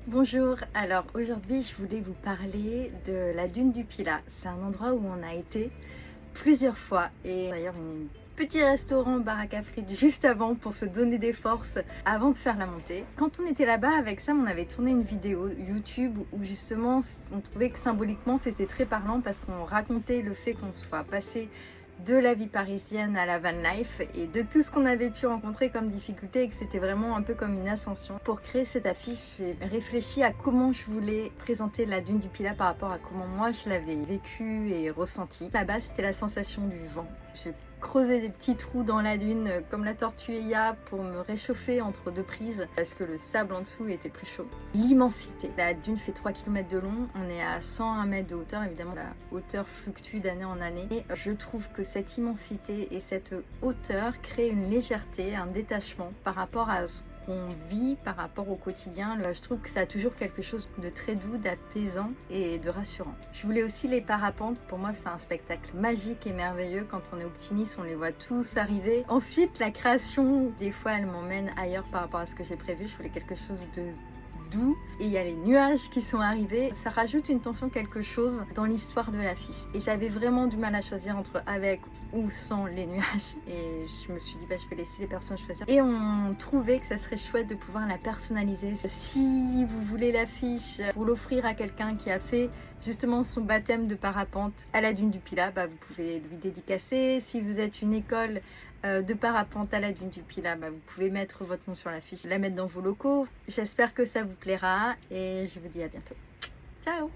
Bonjour, alors aujourd'hui je voulais vous parler de la dune du Pilat. C'est un endroit où on a été plusieurs fois et d'ailleurs un petit restaurant baraque à frites juste avant pour se donner des forces avant de faire la montée. Quand on était là-bas avec Sam, on avait tourné une vidéo YouTube où justement on trouvait que symboliquement c'était très parlant parce qu'on racontait le fait qu'on soit passé de la vie parisienne à la van life et de tout ce qu'on avait pu rencontrer comme difficulté et que c'était vraiment un peu comme une ascension. Pour créer cette affiche, j'ai réfléchi à comment je voulais présenter la dune du Pilat par rapport à comment moi je l'avais vécu et ressenti. Là-bas, c'était la sensation du vent. J'ai creusé des petits trous dans la dune comme la tortue Eya pour me réchauffer entre deux prises parce que le sable en dessous était plus chaud. L'immensité. La dune fait 3 km de long, on est à 101 mètres de hauteur, évidemment la hauteur fluctue d'année en année et je trouve que cette immensité et cette hauteur créent une légèreté, un détachement par rapport à ce qu'on vit, par rapport au quotidien. Je trouve que ça a toujours quelque chose de très doux, d'apaisant et de rassurant. Je voulais aussi les parapentes. Pour moi, c'est un spectacle magique et merveilleux. Quand on est au Petit Nice, on les voit tous arriver. Ensuite, la création, des fois, elle m'emmène ailleurs par rapport à ce que j'ai prévu. Je voulais quelque chose de doux et il y a les nuages qui sont arrivés, ça rajoute une tension, quelque chose dans l'histoire de l'affiche et j'avais vraiment du mal à choisir entre avec ou sans les nuages et je me suis dit je vais laisser les personnes choisir et on trouvait que ça serait chouette de pouvoir la personnaliser. Si vous voulez l'affiche pour l'offrir à quelqu'un qui a fait justement son baptême de parapente à la dune du Pilat, vous pouvez lui dédicacer. Si vous êtes une école de parapente à la dune du Pilat, vous pouvez mettre votre nom sur l'affiche, la mettre dans vos locaux. J'espère que ça vous plaira et je vous dis à bientôt. Ciao!